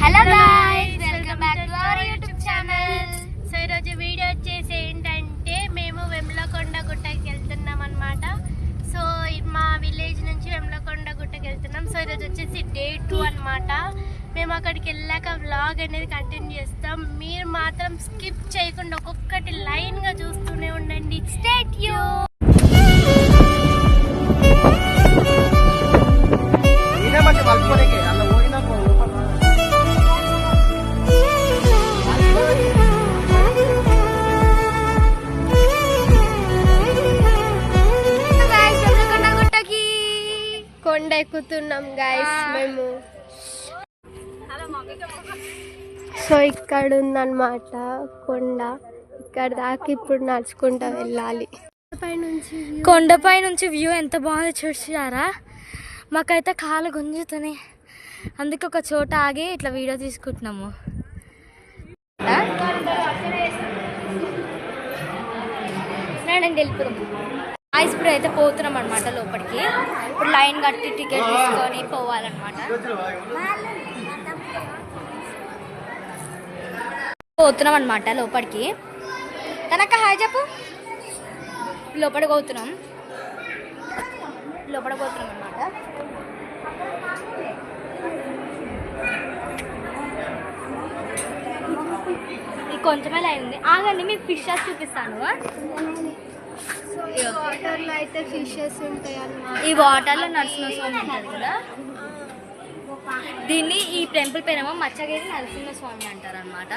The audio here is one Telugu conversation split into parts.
Hello guys, welcome back to our YouTube channel. So ఈరోజు వీడియో వచ్చేసి ఏంటంటే మేము వెమ్లకొండ గుట్టకి వెళ్తున్నాం అనమాట. సో మా విలేజ్ నుంచి వెమ్లకొండ గుట్టకి వెళ్తున్నాం. సో ఈరోజు వచ్చేసి డే 2 అనమాట. మేము అక్కడికి వెళ్ళాక వ్లాగ్ అనేది కంటిన్యూ చేస్తాం. మీరు మాత్రం స్కిప్ చేయకుండా ఒక్కొక్కటి లైన్గా చూస్తూనే ఉండండి. Stay tune. కొండ ఎక్కుతున్నాం గైస్ మేము. సో ఇక్కడ ఉందన్నమాట కొండ. ఇక్కడ దాకా ఇప్పుడు నడుచుకుంటా వెళ్ళాలి. కొండపై నుంచి వ్యూ ఎంత బాగుందో చూసారా? మాకైతే కాలు గుంజుతున్నాయి. అందుకే ఒక చోట ఆగి ఇట్లా వీడియో తీసుకుంటున్నాము. నేను వెళ్ళిపోదాం. ఇప్పుడు అయితే పోతున్నాం అనమాట లోపలికి. ఇప్పుడు లైన్ కట్టి టికెట్ తీసుకొని పోవాలన్నమాట. పోతున్నాం అనమాట లోపలికి. తనక హాయ్ చెప్పు. లోపలికి పోతున్నాం అనమాట. ఇది కొంచెమే లైన్ ఉంది. ఆగండి, మీకు ఫిషెస్ చూపిస్తాను. వాటర్లో అయితే ఫిషెస్ ఉంటాయి అన్నమాట. ఈ వాటర్లో నరసింహస్వామి ఉంటుంది కదా, దీన్ని ఈ టెంపుల్ పేరేమో మచ్చగిరి నరసింహస్వామి అంటారు అనమాట.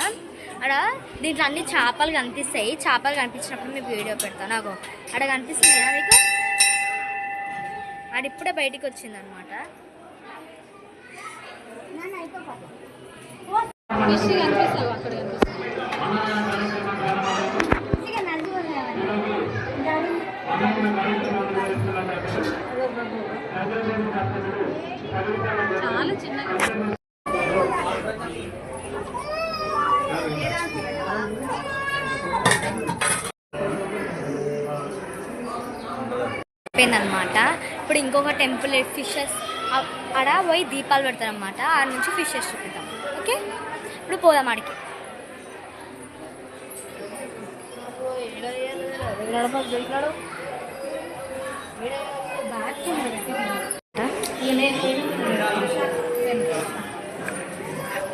అక్కడ దీంట్లో అన్ని చేపలు కనిపిస్తాయి. చేపలు కనిపించినప్పుడు మీకు వీడియో పెడతాను. నాకు అక్కడ కనిపిస్తుంది కదా మీకు. అది ఇప్పుడే బయటికి వచ్చింది అనమాట. చాలా చిన్నగా అయిపోయిందనమాట. ఇప్పుడు ఇంకొక టెంపుల్ ఫిషెస్ ఆడ పోయి దీపాలు పెడతారు అనమాట. ఆడ నుంచి ఫిషెస్ చూపిద్దాం. ఓకే, ఇప్పుడు పోదాం ఆడికి.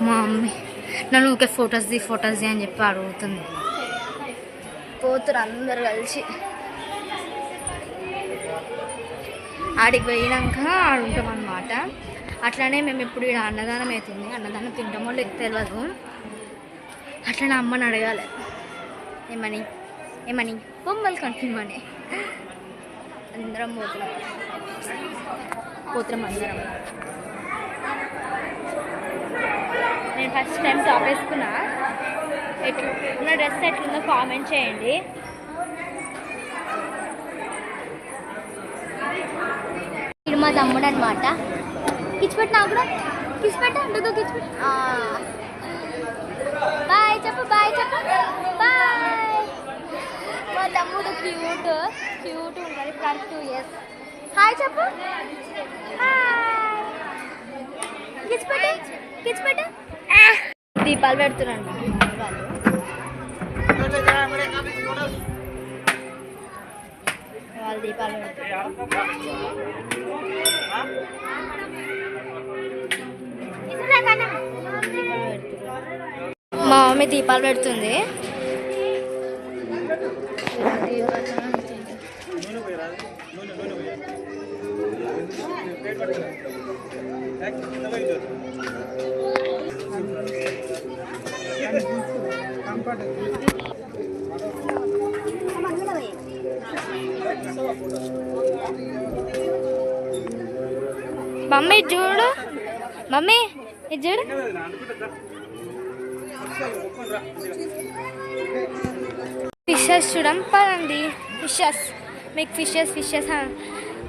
మా మమ్మీ నన్ను ఊరికే ఫొటోస్ ది అని చెప్పి అడుగుతుంది. పోతురు అందరు కలిసి. ఆడికి పోయినాక ఆడుంటాం అనమాట. అట్లానే మేము ఇప్పుడు ఇక్కడ అన్నదానం అవుతుంది. అన్నదానం తింటామో లేక తెలియదు. అట్లనే అమ్మని అడగాలి ఏమని బొమ్మలు కనిపించమని. అందరం పోతున్నాం అందరం. నేను ఫస్ట్ టైం టాప్ వేసుకున్నా. నా డ్రెస్ ఎట్లుందో కామెంట్ చేయండి. ఇది మా తమ్ముడు అనమాట. కిచ్చిపెట్టు, నాకు కూడా కిచ్చిపెట్టు. అందుకు కిచ్చిపెట్టు. బాయ్ చెప్పు, బాయ్ చెప్పు, బాయ్. మా తమ్ముడు క్యూట్ ఉంటుంది. ఇప్పుడు 2 years. హాయ్ చెప్పు. కిచ్చిపెట్టు. దీపాలు పెడుతున్నాను వాళ్ళు దీపాలు పెడుతున్నారు. మా మమ్మీ దీపాలు పెడుతుంది. మమ్మీ చూడు, మమ్మీ ఇది చూడు. ఫిషెస్ చూడం పదండి. మీకు ఫిషెస్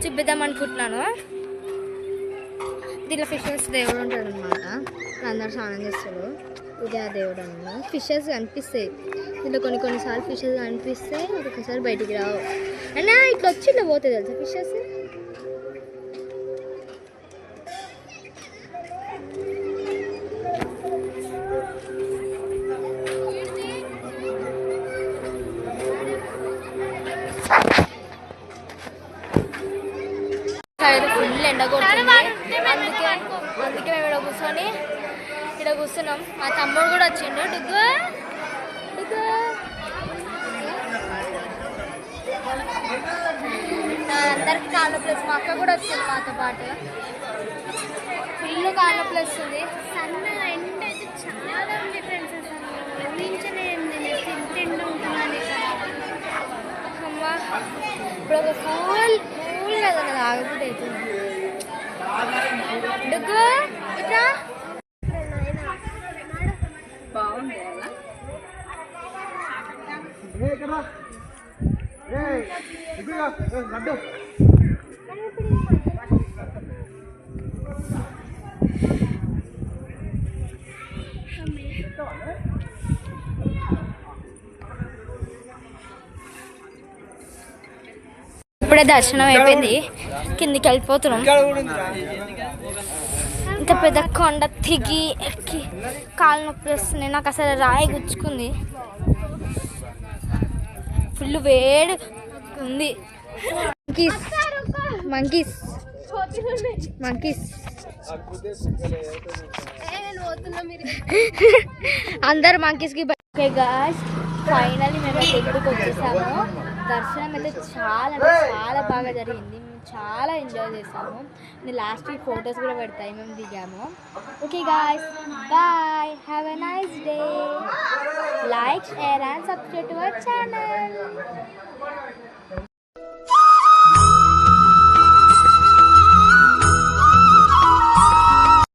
చూపిద్దాం అనుకుంటున్నాను. దీంట్లో ఫిషెస్ దేవుడు ఉంటాడు అనమాట. అందరు స్నానం చేస్తారు. ఇదే ఆ దేవుడు అన్నమాట. ఫిషెస్ కనిపిస్తాయి దీంట్లో. కొన్నిసార్లు ఫిషెస్ కనిపిస్తాయి, ఒక్కొక్కసారి బయటికి రావు. అన్నా ఇట్లా వచ్చి ఇట్లా పోతాయి తెలుసా ఫిషెస్. కూర్చున్నాం. మా తమ్ముడు కూడా వచ్చిండు. డుగ్గు అందరికి కాళ్ళ ప్లేస్. మా అక్క కూడా వచ్చింది మాతో పాటు. ఫుల్ కాళ్ళ ప్లేస్ ఉంది. సన్న ఎండ అయితే చాలా ఉంది ఫ్రెండ్స్. అసలు ఊహించలేదు నేను తింటూ ఉంటున్నాను ఇక్కడ. అమ్మా ఇప్పుడు ఒక కూల్గా ఆగబుద్ధి అవుతుంది. డుగ్గు ఇట్లా బాగుంది లడ్డు ఇప్పుడే దర్శనం అయిపోయింది. కిందికి వెళ్ళిపోతున్నాం. ఇంత పెద్ద కొండ దిగి ఎక్కి కాళ్ళు నొప్పి వస్తుంది. నాకు అసలు రాయి గుచ్చుకుంది. ఫుల్ వేడి ఉంది. మంకీస్ అందరు మంకీస్కి. ఓకే గాయ్స్, ఫైనల్లీ మేము టెంపుల్కి వచ్చేసాము. దర్శనం అయితే చాలా బాగా జరిగింది. మేము చాలా ఎంజాయ్ చేసాము. నేను లాస్ట్ వీక్ ఫొటోస్ కూడా పెడతాయి మేము దిగాము. Okay guys, bye, have a nice day. Like, share and subscribe to our channel.